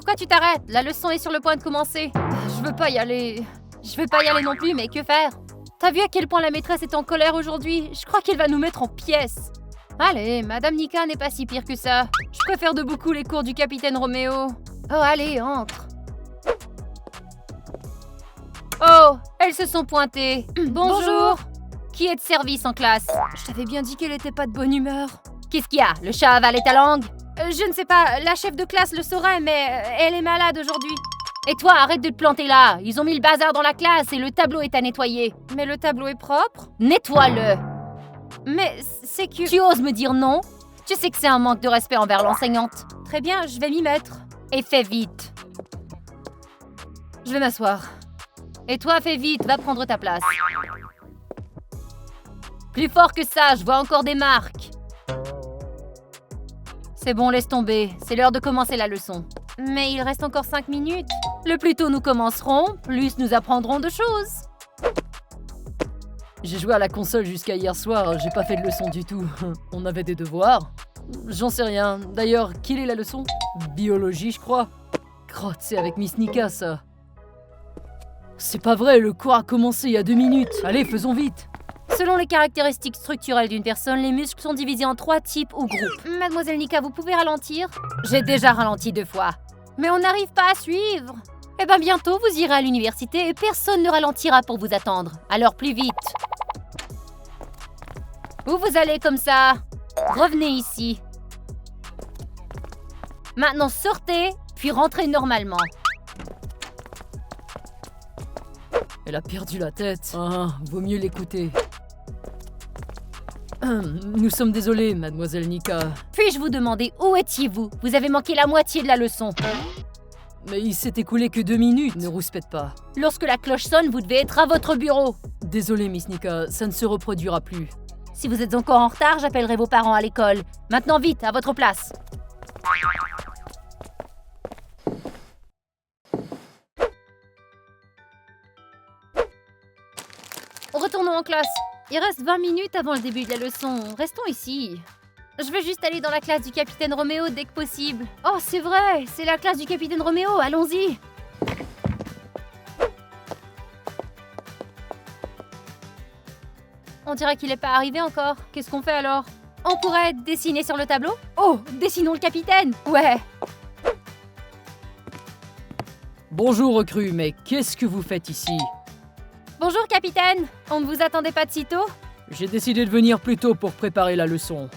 Pourquoi tu t'arrêtes? La leçon est sur le point de commencer. Je veux pas y aller. Je veux pas y aller non plus, mais que faire? T'as vu à quel point la maîtresse est en colère aujourd'hui? Je crois qu'elle va nous mettre en pièces. Allez, Madame Nika n'est pas si pire que ça. Je préfère de beaucoup les cours du capitaine Roméo. Oh, allez, entre. Oh, elles se sont pointées. Bonjour. Qui est de service en classe? Je t'avais bien dit qu'elle était pas de bonne humeur. Qu'est-ce qu'il y a? Le chat a avalé ta langue? Je ne sais pas, la chef de classe le saurait, mais elle est malade aujourd'hui. Et toi, arrête de te planter là. Ils ont mis le bazar dans la classe et le tableau est à nettoyer. Mais le tableau est propre? Nettoie-le. Mais c'est que... Tu oses me dire non? Tu sais que c'est un manque de respect envers l'enseignante. Très bien, je vais m'y mettre. Et fais vite. Je vais m'asseoir. Et toi, fais vite, va prendre ta place. Plus fort que ça, je vois encore des marques. C'est bon, laisse tomber. C'est l'heure de commencer la leçon. Mais il reste encore 5 minutes. Le plus tôt nous commencerons, plus nous apprendrons de choses. J'ai joué à la console jusqu'à hier soir, j'ai pas fait de leçon du tout. On avait des devoirs? J'en sais rien. D'ailleurs, quelle est la leçon? Biologie, je crois. Crotte, c'est avec Miss Nika, ça. C'est pas vrai, le cours a commencé il y a 2 minutes. Allez, faisons vite. Selon les caractéristiques structurelles d'une personne, les muscles sont divisés en 3 types ou groupes. Mademoiselle Nika, vous pouvez ralentir? J'ai déjà ralenti 2 fois. Mais on n'arrive pas à suivre. Eh bien, bientôt, vous irez à l'université et personne ne ralentira pour vous attendre. Alors, plus vite. Où vous allez comme ça? Revenez ici. Maintenant, sortez, puis rentrez normalement. Elle a perdu la tête. Ah, vaut mieux l'écouter. Nous sommes désolés, Mademoiselle Nika. Puis-je vous demander où étiez-vous? Vous avez manqué la moitié de la leçon. Mais il s'est écoulé que 2 minutes. Ne rouspète pas. Lorsque la cloche sonne, vous devez être à votre bureau. Désolé, Miss Nika, ça ne se reproduira plus. Si vous êtes encore en retard, j'appellerai vos parents à l'école. Maintenant vite, à votre place. Retournons en classe. Il reste 20 minutes avant le début de la leçon. Restons ici. Je veux juste aller dans la classe du capitaine Roméo dès que possible. Oh, c'est vrai, c'est la classe du capitaine Roméo, allons-y. On dirait qu'il n'est pas arrivé encore. Qu'est-ce qu'on fait alors? On pourrait dessiner sur le tableau? Oh, dessinons le capitaine. Ouais. Bonjour, recrue, mais qu'est-ce que vous faites ici? Bonjour, capitaine. On ne vous attendait pas de si tôt? J'ai décidé de venir plus tôt pour préparer la leçon.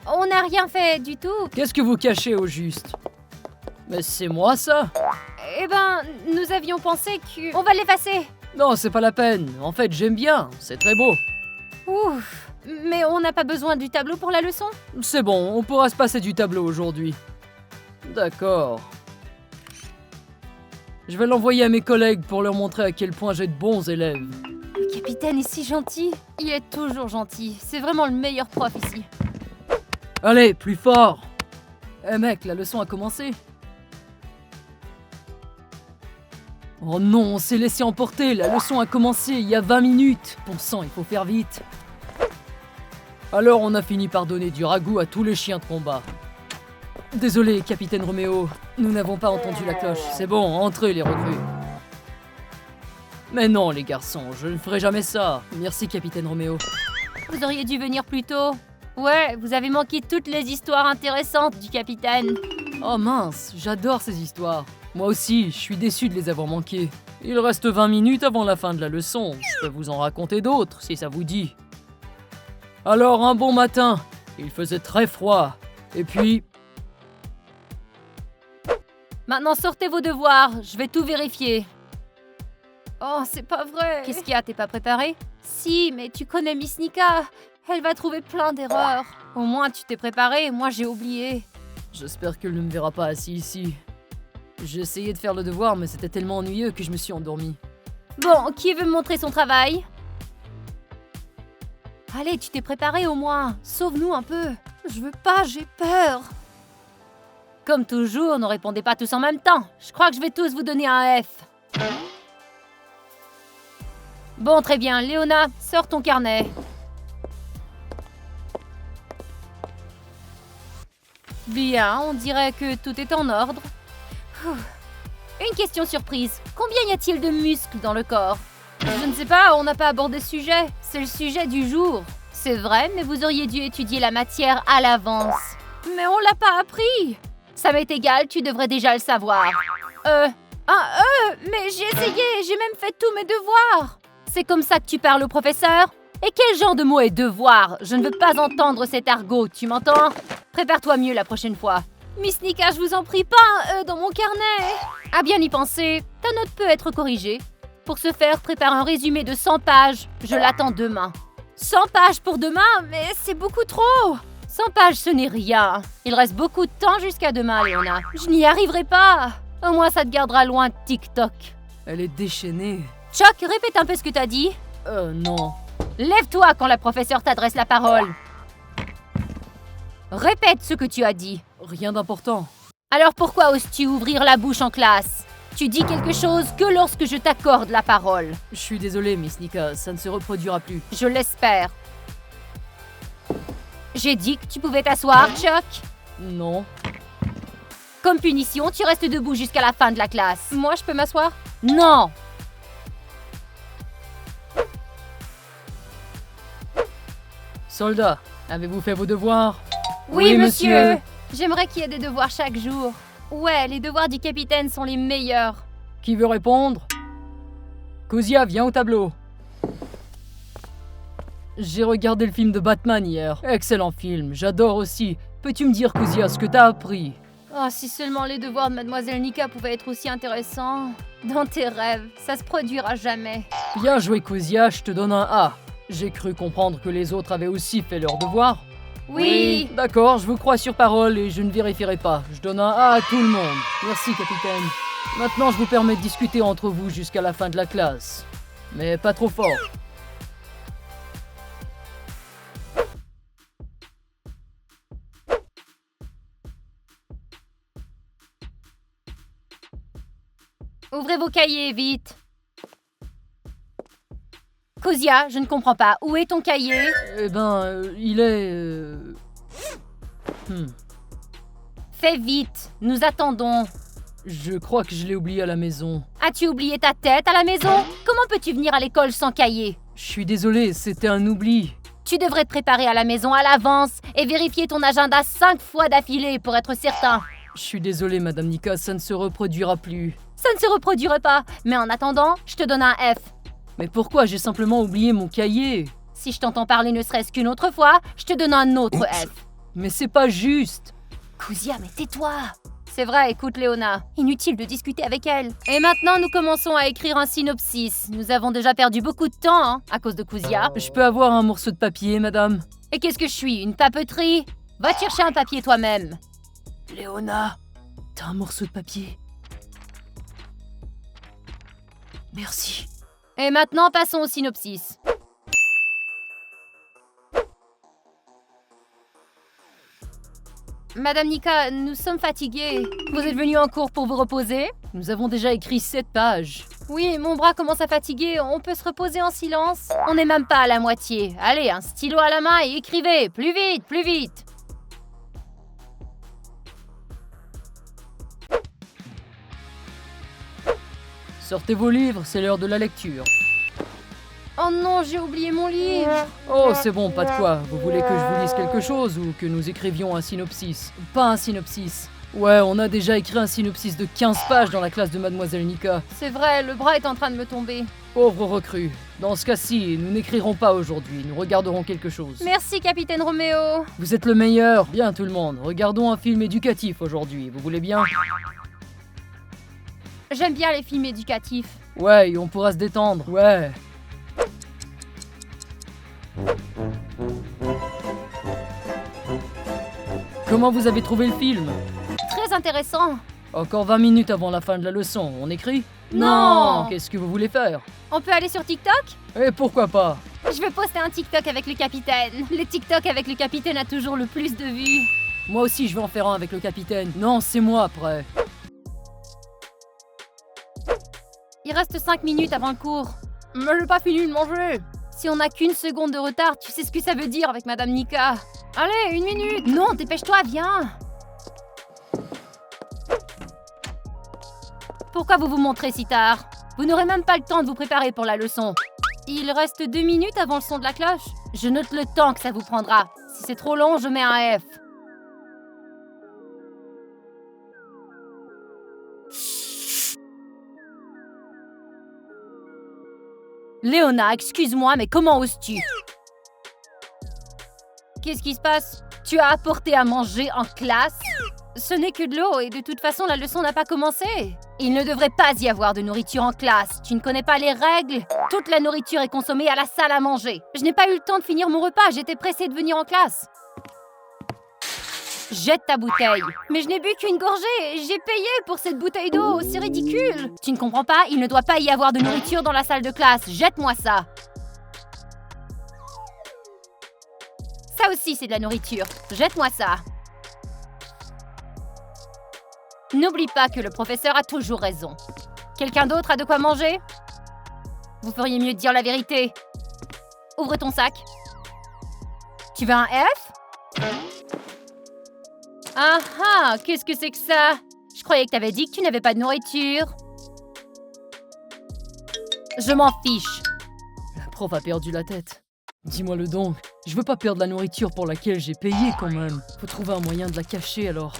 On n'a rien fait du tout. Qu'est-ce que vous cachez au juste? Mais c'est moi, ça? Eh ben, nous avions pensé que... On va l'effacer. Non, c'est pas la peine. En fait, j'aime bien. C'est très beau. Ouf. Mais on n'a pas besoin du tableau pour la leçon? C'est bon, on pourra se passer du tableau aujourd'hui. D'accord. Je vais l'envoyer à mes collègues pour leur montrer à quel point j'ai de bons élèves. Le capitaine est si gentil. Il est toujours gentil. C'est vraiment le meilleur prof ici. Allez, plus fort! Eh mec, la leçon a commencé. Oh non, on s'est laissé emporter, la leçon a commencé il y a 20 minutes. Bon sang, il faut faire vite. Alors on a fini par donner du ragoût à tous les chiens de combat. Désolé, capitaine Roméo, nous n'avons pas entendu la cloche. C'est bon, entrez les recrues. Mais non les garçons, je ne ferai jamais ça. Merci capitaine Roméo. Vous auriez dû venir plus tôt. Ouais, vous avez manqué toutes les histoires intéressantes du capitaine. Oh mince, j'adore ces histoires. Moi aussi, je suis déçu de les avoir manquées. Il reste 20 minutes avant la fin de la leçon. Je peux vous en raconter d'autres, si ça vous dit. Alors, un bon matin, il faisait très froid. Et puis... Maintenant, sortez vos devoirs. Je vais tout vérifier. Oh, c'est pas vrai. Qu'est-ce qu'il y a? T'es pas préparé? Si, mais tu connais Miss Nika. Elle va trouver plein d'erreurs. Au moins, tu t'es préparé. Moi, j'ai oublié. J'espère qu'elle ne me verra pas assis ici. J'ai essayé de faire le devoir, mais c'était tellement ennuyeux que je me suis endormi. Bon, qui veut me montrer son travail? Allez, tu t'es préparé au moins. Sauve-nous un peu. Je veux pas, j'ai peur. Comme toujours, ne répondez pas tous en même temps. Je crois que je vais tous vous donner un F. Bon, très bien. Léona, sors ton carnet. Bien, on dirait que tout est en ordre. Une question surprise. Combien y a-t-il de muscles dans le corps? Je ne sais pas, on n'a pas abordé ce sujet. C'est le sujet du jour. C'est vrai, mais vous auriez dû étudier la matière à l'avance. Mais on l'a pas appris. Ça m'est égal, tu devrais déjà le savoir. Mais j'ai essayé, j'ai même fait tous mes devoirs. C'est comme ça que tu parles au professeur? Et quel genre de mot est devoir? Je ne veux pas entendre cet argot, tu m'entends? Prépare-toi mieux la prochaine fois. Miss Nika, je vous en prie, pas un E dans mon carnet. À bien y penser, ta note peut être corrigée. Pour ce faire, prépare un résumé de 100 pages. Je l'attends demain. 100 pages pour demain? Mais c'est beaucoup trop. 100 pages, ce n'est rien. Il reste beaucoup de temps jusqu'à demain, Léona. Je n'y arriverai pas. Au moins, ça te gardera loin de TikTok. Elle est déchaînée. Chuck, répète un peu ce que t'as dit. Non. Lève-toi quand la professeure t'adresse la parole. Répète ce que tu as dit. Rien d'important. Alors pourquoi oses-tu ouvrir la bouche en classe? Tu dis quelque chose que lorsque je t'accorde la parole. Je suis désolé, Miss Nika, ça ne se reproduira plus. Je l'espère. J'ai dit que tu pouvais t'asseoir, Chuck. Non. Comme punition, tu restes debout jusqu'à la fin de la classe. Moi, je peux m'asseoir? Non. Soldats, avez-vous fait vos devoirs? Oui, monsieur. J'aimerais qu'il y ait des devoirs chaque jour. Ouais, les devoirs du capitaine sont les meilleurs. Qui veut répondre? Kozia, viens au tableau. J'ai regardé le film de Batman hier. Excellent film, j'adore aussi. Peux-tu me dire, Kozia, ce que t'as appris? Oh, si seulement les devoirs de Mademoiselle Nika pouvaient être aussi intéressants. Dans tes rêves, ça se produira jamais. Bien joué, Kozia, je te donne un A. J'ai cru comprendre que les autres avaient aussi fait leurs devoirs. Oui. D'accord, je vous crois sur parole et je ne vérifierai pas. Je donne un A à tout le monde. Merci, capitaine. Maintenant, je vous permets de discuter entre vous jusqu'à la fin de la classe. Mais pas trop fort. Ouvrez vos cahiers, vite. Kozia, je ne comprends pas. Où est ton cahier? Il est... Fais vite, nous attendons. Je crois que je l'ai oublié à la maison. As-tu oublié ta tête à la maison? Comment peux-tu venir à l'école sans cahier? Je suis désolé, c'était un oubli. Tu devrais te préparer à la maison à l'avance et vérifier ton agenda 5 fois d'affilée pour être certain. Je suis désolé, Madame Nika, ça ne se reproduira plus. Ça ne se reproduirait pas, mais en attendant, je te donne un F. Mais pourquoi? J'ai simplement oublié mon cahier. Si je t'entends parler ne serait-ce qu'une autre fois, je te donne un autre F. Mais c'est pas juste. Kozia, mais tais-toi. C'est vrai, écoute Léona, inutile de discuter avec elle. Et maintenant, nous commençons à écrire un synopsis. Nous avons déjà perdu beaucoup de temps, hein, à cause de Kozia. Je peux avoir un morceau de papier, madame? Et qu'est-ce que je suis, une papeterie? Va te chercher un papier toi-même. Léona, t'as un morceau de papier? Merci. Et maintenant, passons au synopsis. Madame Nika, nous sommes fatigués. Vous êtes venue en cours pour vous reposer? Nous avons déjà écrit 7 pages. Oui, mon bras commence à fatiguer. On peut se reposer en silence? On n'est même pas à la moitié. Allez, un stylo à la main et écrivez. Plus vite, plus vite. Sortez vos livres, c'est l'heure de la lecture. Oh non, j'ai oublié mon livre. Oh, c'est bon, pas de quoi. Vous voulez que je vous lise quelque chose ou que nous écrivions un synopsis? Pas un synopsis. Ouais, on a déjà écrit un synopsis de 15 pages dans la classe de Mademoiselle Nika. C'est vrai, le bras est en train de me tomber. Pauvre recrue. Dans ce cas-ci, nous n'écrirons pas aujourd'hui, nous regarderons quelque chose. Merci, capitaine Roméo. Vous êtes le meilleur. Bien, tout le monde. Regardons un film éducatif aujourd'hui, vous voulez bien? J'aime bien les films éducatifs. Ouais, et on pourra se détendre. Ouais. Comment vous avez trouvé le film? Très intéressant. Encore 20 minutes avant la fin de la leçon, on écrit? Non. Qu'est-ce que vous voulez faire? On peut aller sur TikTok? Et pourquoi pas? Je vais poster un TikTok avec le capitaine. Le TikTok avec le capitaine a toujours le plus de vues. Moi aussi, je vais en faire un avec le capitaine. Non, c'est moi après. Il reste 5 minutes avant le cours. Mais j'ai pas fini de manger. Si on n'a qu'une seconde de retard, tu sais ce que ça veut dire avec Madame Nika. Allez, 1 minute. Non, dépêche-toi, viens. Pourquoi vous vous montrez si tard? Vous n'aurez même pas le temps de vous préparer pour la leçon. Il reste 2 minutes avant le son de la cloche. Je note le temps que ça vous prendra. Si c'est trop long, je mets un F. Léona, excuse-moi, mais comment oses-tu? Qu'est-ce qui se passe? Tu as apporté à manger en classe? Ce n'est que de l'eau et de toute façon, la leçon n'a pas commencé. Il ne devrait pas y avoir de nourriture en classe. Tu ne connais pas les règles? Toute la nourriture est consommée à la salle à manger. Je n'ai pas eu le temps de finir mon repas. J'étais pressée de venir en classe. Jette ta bouteille. Mais je n'ai bu qu'une gorgée. J'ai payé pour cette bouteille d'eau. C'est ridicule. Tu ne comprends pas? Il ne doit pas y avoir de nourriture dans la salle de classe. Jette-moi ça. Ça aussi, c'est de la nourriture. Jette-moi ça. N'oublie pas que le professeur a toujours raison. Quelqu'un d'autre a de quoi manger? Vous feriez mieux de dire la vérité. Ouvre ton sac. Tu veux un F? Ah ah, qu'est-ce que c'est que ça? Je croyais que t'avais dit que tu n'avais pas de nourriture. Je m'en fiche. La prof a perdu la tête. Dis-moi-le donc. Je veux pas perdre la nourriture pour laquelle j'ai payé quand même. Faut trouver un moyen de la cacher alors.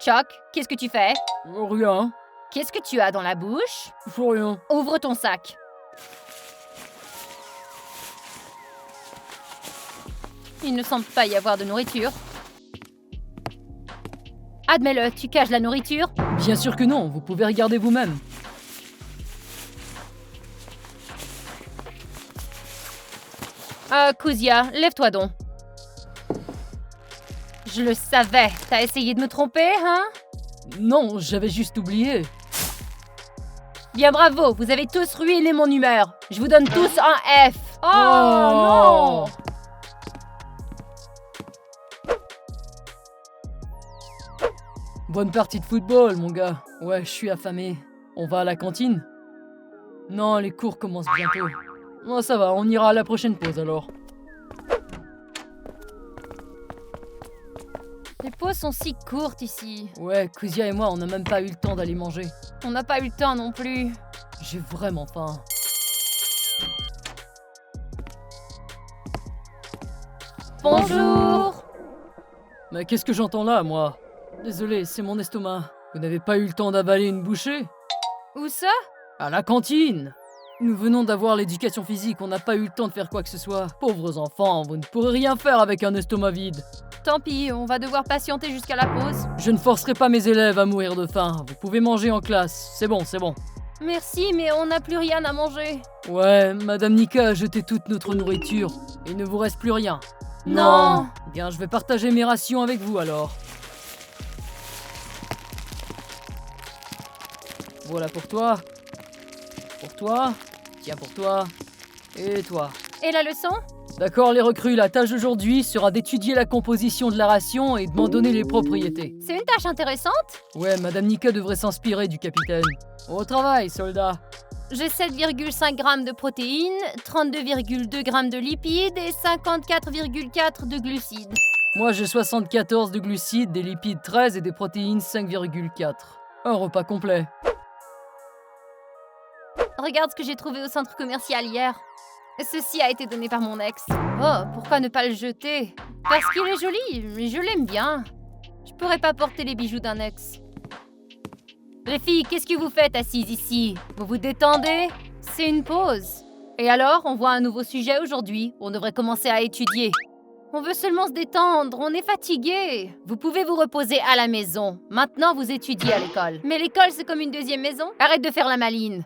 Chuck, qu'est-ce que tu fais? Rien. Qu'est-ce que tu as dans la bouche? Faut rien. Ouvre ton sac. Il ne semble pas y avoir de nourriture. Admets-le, tu caches la nourriture? Bien sûr que non, vous pouvez regarder vous-même. Kuzia, lève-toi donc. Je le savais. T'as essayé de me tromper, hein? Non, j'avais juste oublié. Bien bravo, vous avez tous ruiné mon humeur. Je vous donne tous un F. Oh non! Bonne partie de football, mon gars. Ouais, je suis affamé. On va à la cantine? Non, les cours commencent bientôt. Oh, ça va, on ira à la prochaine pause alors. Les pauses sont si courtes ici. Ouais, Kuzia et moi, on n'a même pas eu le temps d'aller manger. On n'a pas eu le temps non plus. J'ai vraiment faim. Bonjour! Mais qu'est-ce que j'entends là, moi? Désolé, c'est mon estomac. Vous n'avez pas eu le temps d'avaler une bouchée? Où ça? À la cantine! Nous venons d'avoir l'éducation physique, on n'a pas eu le temps de faire quoi que ce soit. Pauvres enfants, vous ne pourrez rien faire avec un estomac vide. Tant pis, on va devoir patienter jusqu'à la pause. Je ne forcerai pas mes élèves à mourir de faim. Vous pouvez manger en classe. C'est bon, c'est bon. Merci, mais on n'a plus rien à manger. Ouais, Madame Nika a jeté toute notre nourriture. Il ne vous reste plus rien. Non. Bien, je vais partager mes rations avec vous alors. Voilà pour toi. Pour toi. Tiens pour toi. Et toi. Et la leçon? D'accord les recrues, la tâche d'aujourd'hui sera d'étudier la composition de la ration et de m'en donner les propriétés. C'est une tâche intéressante. Ouais, Madame Nika devrait s'inspirer du capitaine. Au travail, soldats. J'ai 7,5 grammes de protéines, 32,2 grammes de lipides et 54,4 de glucides. Moi j'ai 74 de glucides, des lipides 13 et des protéines 5,4. Un repas complet. Regarde ce que j'ai trouvé au centre commercial hier. Ceci a été donné par mon ex. Oh, pourquoi ne pas le jeter? Parce qu'il est joli, mais je l'aime bien. Je pourrais pas porter les bijoux d'un ex. Les filles, qu'est-ce que vous faites assises ici? Vous vous détendez? C'est une pause. Et alors, on voit un nouveau sujet aujourd'hui. On devrait commencer à étudier. On veut seulement se détendre, on est fatigué. Vous pouvez vous reposer à la maison. Maintenant, vous étudiez à l'école. Mais l'école, c'est comme une deuxième maison. Arrête de faire la maline.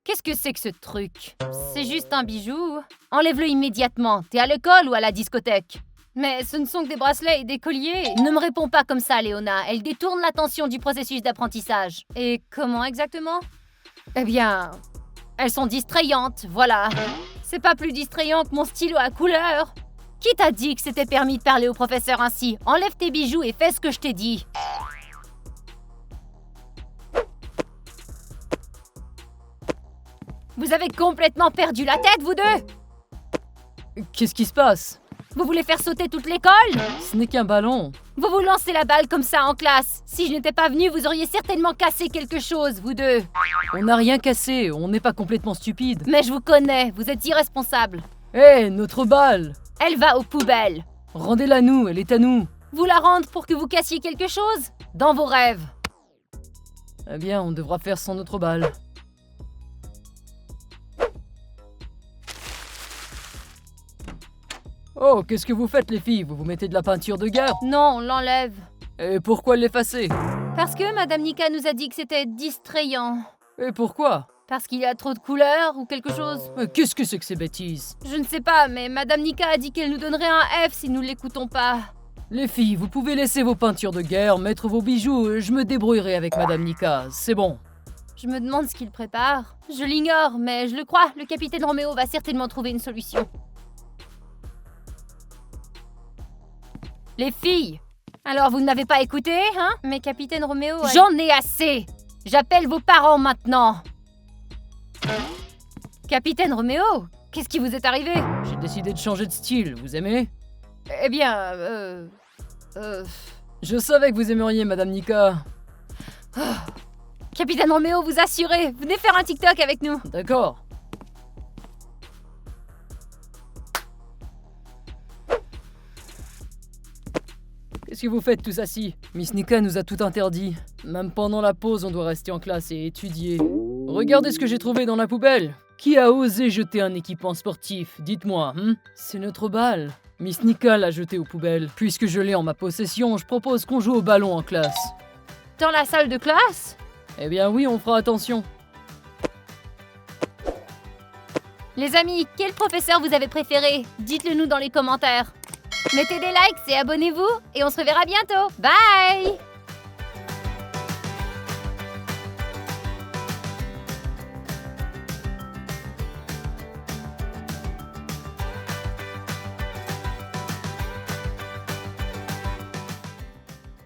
Qu'est-ce que c'est que ce truc? C'est juste un bijou. Enlève-le immédiatement. T'es à l'école ou à la discothèque? Mais ce ne sont que des bracelets et des colliers. Ne me réponds pas comme ça, Léona. Elle détourne l'attention du processus d'apprentissage. Et comment exactement? Eh bien, elles sont distrayantes, voilà. C'est pas plus distrayant que mon stylo à couleur. Qui t'a dit que c'était permis de parler au professeur ainsi? Enlève tes bijoux et fais ce que je t'ai dit. Vous avez complètement perdu la tête, vous deux? Qu'est-ce qui se passe? Vous voulez faire sauter toute l'école? Ce n'est qu'un ballon. Vous vous lancez la balle comme ça en classe. Si je n'étais pas venue, vous auriez certainement cassé quelque chose, vous deux. On n'a rien cassé, on n'est pas complètement stupide. Mais je vous connais, vous êtes irresponsable. Hé, notre balle! Elle va aux poubelles. Rendez-la nous, elle est à nous. Vous la rendre pour que vous cassiez quelque chose? Dans vos rêves. Eh bien, on devra faire sans notre balle. Oh, qu'est-ce que vous faites les filles? Vous vous mettez de la peinture de guerre? Non, on l'enlève. Et pourquoi l'effacer? Parce que Madame Nika nous a dit que c'était distrayant. Et pourquoi? Parce qu'il y a trop de couleurs ou quelque chose. Qu'est-ce que c'est que ces bêtises? Je ne sais pas, mais Madame Nika a dit qu'elle nous donnerait un F si nous l'écoutons pas. Les filles, vous pouvez laisser vos peintures de guerre, mettre vos bijoux, je me débrouillerai avec Madame Nika, c'est bon. Je me demande ce qu'il prépare. Je l'ignore, mais je le crois, le capitaine Roméo va certainement trouver une solution. Les filles! Alors vous ne m'avez pas écouté, hein? Mais capitaine Roméo... J'en ai assez! J'appelle vos parents maintenant! Capitaine Roméo, qu'est-ce qui vous est arrivé? J'ai décidé de changer de style, vous aimez? Eh bien, Je savais que vous aimeriez, Madame Nika. Capitaine Roméo, vous assurez, venez faire un TikTok avec nous. D'accord. Qu'est-ce que vous faites tous assis? Miss Nika nous a tout interdit. Même pendant la pause, on doit rester en classe et étudier. Regardez ce que j'ai trouvé dans la poubelle. Qui a osé jeter un équipement sportif? Dites-moi, C'est notre balle. Miss Nika l'a jeté aux poubelles. Puisque je l'ai en ma possession, je propose qu'on joue au ballon en classe. Dans la salle de classe? Eh bien oui, on fera attention. Les amis, quel professeur vous avez préféré? Dites-le nous dans les commentaires. Mettez des likes et abonnez-vous, et on se reverra bientôt. Bye!